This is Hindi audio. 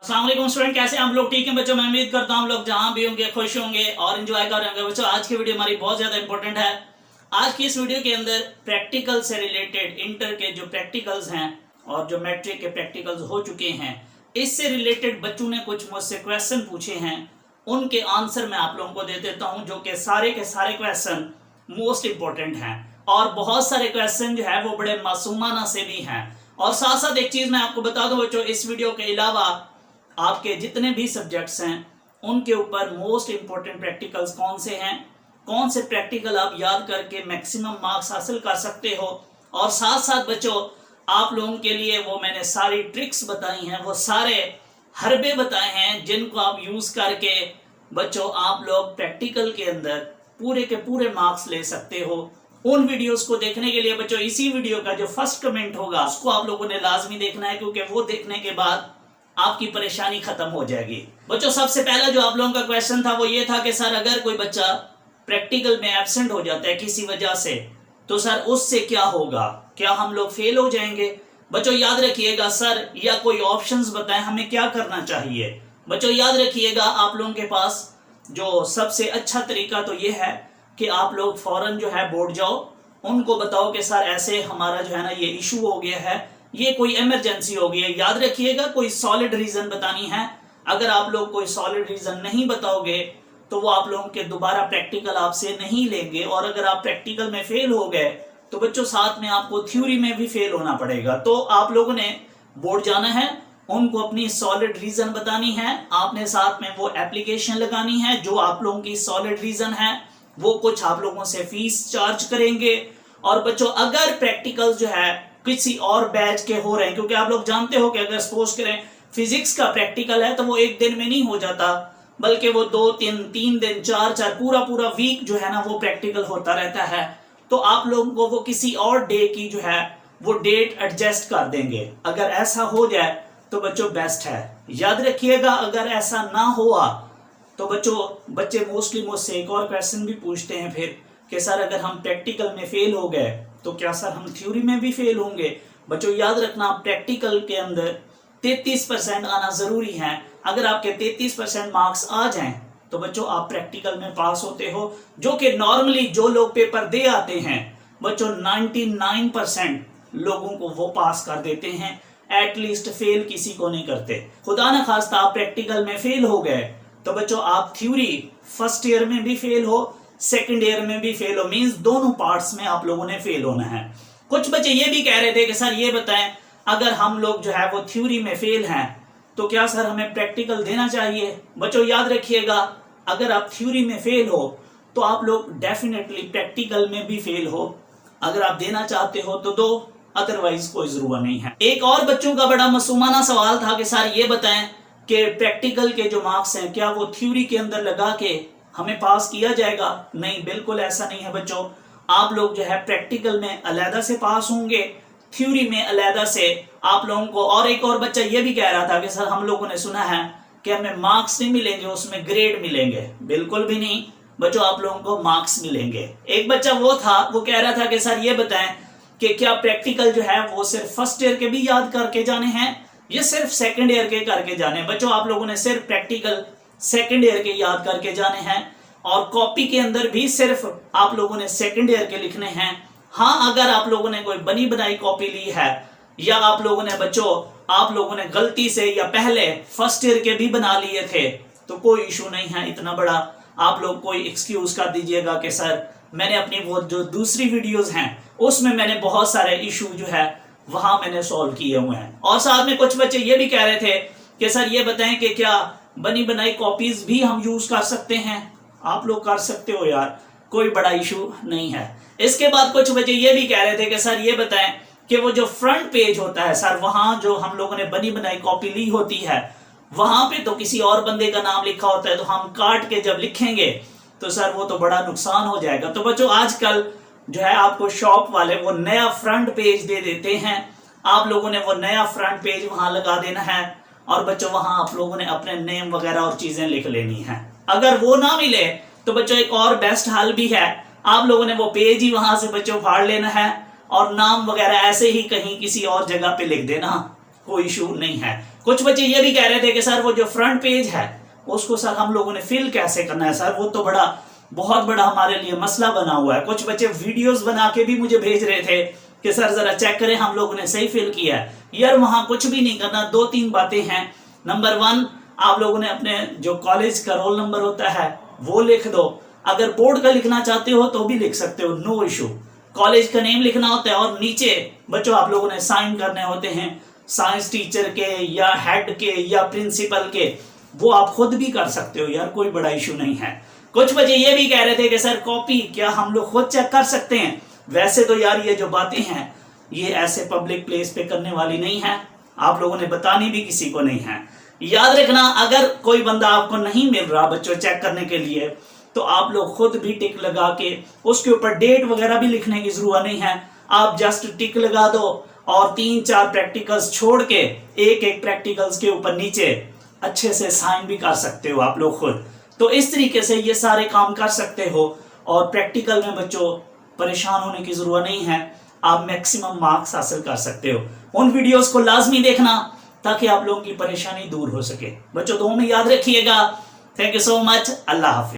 अस्सलाम वालेकुम स्टूडेंट, कैसे हैं आप लोग? ठीक है बच्चों, मैं उम्मीद करता हूँ आप लोग जहां भी होंगे खुश होंगे और एंजॉय कर रहे होंगे। बच्चों आज की वीडियो हमारी बहुत ज्यादा इंपॉर्टेंट है। आज की इस वीडियो के अंदर प्रैक्टिकल से रिलेटेड इंटर के जो प्रैक्टिकल्स हैं और जो मैट्रिक के प्रैक्टिकल्स हो चुके हैं, इससे रिलेटेड बच्चों ने कुछ मुझसे क्वेश्चन पूछे हैं, उनके आंसर मैं आप लोगों को दे देता हूँ, जो कि सारे के सारे क्वेश्चन मोस्ट इंपॉर्टेंट हैं और बहुत सारे क्वेश्चन जो है वो बड़े मासूमाना से भी हैं। और साथ साथ एक चीज मैं आपको बता दूं बच्चों, इस वीडियो के अलावा आपके जितने भी सब्जेक्ट्स हैं उनके ऊपर मोस्ट इंपॉर्टेंट प्रैक्टिकल्स कौन से हैं, कौन से प्रैक्टिकल आप याद करके मैक्सिमम मार्क्स हासिल कर सकते हो, और साथ साथ बच्चों आप लोगों के लिए वो मैंने सारी ट्रिक्स बताई हैं, वो सारे हरबे बताए हैं जिनको आप यूज करके बच्चों आप लोग प्रैक्टिकल के अंदर पूरे के पूरे मार्क्स ले सकते हो। उन वीडियोस को देखने के लिए बच्चों इसी वीडियो का जो फर्स्ट कमेंट होगा उसको आप लोगों ने लाजमी देखना है, क्योंकि वो देखने के बाद आपकी परेशानी खत्म हो जाएगी। बच्चों सबसे पहला जो आप लोगों का क्वेश्चन था वो ये था कि सर अगर कोई बच्चा प्रैक्टिकल में एब्सेंट हो जाता है किसी वजह से, तो सर उससे क्या होगा, क्या हम लोग फेल हो जाएंगे? बच्चों याद रखिएगा सर, या कोई ऑप्शंस बताएं हमें क्या करना चाहिए। बच्चों याद रखिएगा आप लोगों के पास जो सबसे अच्छा तरीका तो ये है कि आप लोग फौरन जो है बोर्ड जाओ, उनको बताओ कि सर ऐसे हमारा जो है ना ये इशू हो गया है, ये कोई इमरजेंसी हो गई है। याद रखिएगा कोई सॉलिड रीजन बतानी है। अगर आप लोग कोई सॉलिड रीजन नहीं बताओगे तो वो आप लोगों के दोबारा प्रैक्टिकल आपसे नहीं लेंगे, और अगर आप प्रैक्टिकल में फेल हो गए तो बच्चों साथ में आपको थ्योरी में भी फेल होना पड़ेगा। तो आप लोगों ने बोर्ड जाना है, उनको अपनी सॉलिड रीजन बतानी है, आपने साथ में वो एप्लीकेशन लगानी है। जो आप लोगों की सॉलिड रीजन है वो कुछ आप लोगों से फीस चार्ज करेंगे। और बच्चों अगर प्रैक्टिकल जो है किसी और बैच के हो रहे हैं, क्योंकि आप लोग जानते हो कि अगर सपोज करें फिजिक्स का प्रैक्टिकल है तो वो एक दिन में नहीं हो जाता, बल्कि वो 2-3 दिन 4 पूरा पूरा वीक जो है ना वो प्रैक्टिकल होता रहता है। तो आप लोगों को वो किसी और डे की जो है वो डेट एडजस्ट कर देंगे। अगर ऐसा हो जाए तो बच्चों बेस्ट है। याद रखिएगा अगर ऐसा ना हुआ तो बच्चे मोस्टली मुझसे एक और क्वेश्चन भी पूछते हैं फिर कि सर अगर हम प्रैक्टिकल में फेल हो गए तो क्या सर हम थ्योरी में भी फेल होंगे? बच्चों याद रखना प्रैक्टिकल के अंदर 33% आना जरूरी है। अगर आपके 33% मार्क्स आ जाएं तो बच्चों आप प्रैक्टिकल में पास होते हो, जो कि नॉर्मली जो लोग पेपर दे आते हैं बच्चों 99% लोगों को वो पास कर देते हैं, एटलीस्ट फेल किसी को नहीं करते। खुदा न खास्ता आप प्रैक्टिकल में फेल हो गए तो बच्चों आप थ्योरी फर्स्ट ईयर में भी फेल हो, सेकंड ईयर में भी फेल हो, मींस दोनों पार्ट्स में आप लोगों ने फेल होना है। कुछ बच्चे ये भी कह रहे थे कि सर ये बताएं अगर हम लोग जो है वो थ्योरी में फेल हैं तो क्या सर हमें प्रैक्टिकल देना चाहिए? बच्चों याद रखिएगा अगर आप थ्योरी में फेल हो तो आप लोग डेफिनेटली प्रैक्टिकल में भी फेल हो। अगर आप देना चाहते हो तो दो, अदरवाइज कोई जरूरत नहीं है। एक और बच्चों का बड़ा मासूमाना सवाल था कि सर ये बताएं कि प्रैक्टिकल के जो मार्क्स हैं क्या वो थ्योरी के अंदर लगा के हमें पास किया जाएगा? नहीं, बिल्कुल ऐसा नहीं है बच्चों। आप लोग जो है प्रैक्टिकल में अलहदा से पास होंगे, थ्योरी में अलहदा से आप लोगों को। और एक और बच्चा ये भी कह रहा था कि सर हम लोगों ने सुना है कि हमें मार्क्स नहीं मिलेंगे, उसमें ग्रेड मिलेंगे। बिल्कुल भी नहीं बच्चों, आप लोगों को मार्क्स मिलेंगे। एक बच्चा वो था वो कह रहा था कि सर ये बताएं कि क्या प्रैक्टिकल जो है वो सिर्फ फर्स्ट ईयर के भी याद करके जाने हैं या सिर्फ सेकंड ईयर के करके जाने? बच्चों आप लोगों ने सिर्फ प्रैक्टिकल सेकंड ईयर के याद करके जाने हैं, और कॉपी के अंदर भी सिर्फ आप लोगों ने सेकंड ईयर के लिखने हैं। हाँ, अगर आप लोगों ने कोई बनी बनाई कॉपी ली है या आप लोगों ने गलती से या पहले फर्स्ट ईयर के भी बना लिए थे तो कोई इशू नहीं है इतना बड़ा। आप लोग कोई एक्सक्यूज कर दीजिएगा कि सर मैंने अपनी वो जो दूसरी वीडियोस हैं उसमें मैंने बहुत सारे इशू जो है वहां मैंने सॉल्व किए हुए हैं। और साथ में कुछ बच्चे ये भी कह रहे थे कि सर ये बताएं कि क्या बनी बनाई कॉपीज भी हम यूज कर सकते हैं? आप लोग कर सकते हो यार, कोई बड़ा इशू नहीं है। इसके बाद कुछ बच्चे ये भी कह रहे थे कि सर ये बताएं कि वो जो फ्रंट पेज होता है सर, वहां जो हम लोगों ने बनी बनाई कॉपी ली होती है वहां पे तो किसी और बंदे का नाम लिखा होता है, तो हम काट के जब लिखेंगे तो सर वो तो बड़ा नुकसान हो जाएगा। तो बच्चों आजकल जो है आपको शॉप वाले वो नया फ्रंट पेज दे देते हैं, आप लोगों ने वो नया फ्रंट पेज वहां लगा देना है, और बच्चों वहां आप लोगों ने अपने नेम वगैरह और चीजें लिख लेनी है। अगर वो ना मिले तो बच्चों एक और बेस्ट हल भी है, आप लोगों ने वो पेज ही वहां से बच्चों फाड़ लेना है और नाम वगैरह ऐसे ही कहीं किसी और जगह पे लिख देना, कोई इशू नहीं है। कुछ बच्चे ये भी कह रहे थे कि सर वो जो फ्रंट पेज है उसको सर हम लोगों ने फिल कैसे करना है सर, वो तो बहुत बड़ा हमारे लिए मसला बना हुआ है। कुछ बच्चे वीडियोस बना के भी मुझे भेज रहे थे कि सर जरा चेक करें हम लोगों ने सही फिल किया है। यार वहां कुछ भी नहीं करना, 2-3 बातें हैं। नंबर 1, आप लोगों ने अपने जो कॉलेज का रोल नंबर होता है वो लिख दो। अगर बोर्ड का लिखना चाहते हो तो भी लिख सकते हो, नो इशू। कॉलेज का नेम लिखना होता है और नीचे बच्चों आप लोगों ने साइन करने होते हैं साइंस टीचर के या हेड के या प्रिंसिपल के, वो आप खुद भी कर सकते हो यार, कोई बड़ा इशू नहीं है। कुछ बच्चे ये भी कह रहे थे कि सर कॉपी क्या हम लोग खुद चेक कर सकते हैं? वैसे तो यार ये जो बातें हैं ये ऐसे पब्लिक प्लेस पे करने वाली नहीं है, आप लोगों ने बतानी भी किसी को नहीं है। याद रखना, अगर कोई बंदा आपको नहीं मिल रहा बच्चों चेक करने के लिए, तो आप लोग खुद भी टिक लगा के उसके ऊपर डेट वगैरह भी लिखने की जरूरत नहीं है। आप जस्ट टिक लगा दो और 3-4 प्रैक्टिकल्स छोड़ के एक प्रैक्टिकल्स के ऊपर नीचे अच्छे से साइन भी कर सकते हो आप लोग खुद। तो इस तरीके से ये सारे काम कर सकते हो और प्रैक्टिकल में बच्चों परेशान होने की जरूरत नहीं है, आप मैक्सिमम मार्क्स हासिल कर सकते हो। उन वीडियोस को लाजमी देखना ताकि आप लोगों की परेशानी दूर हो सके। बच्चों दुआ में याद रखिएगा। Thank you so much. Allah Hafiz.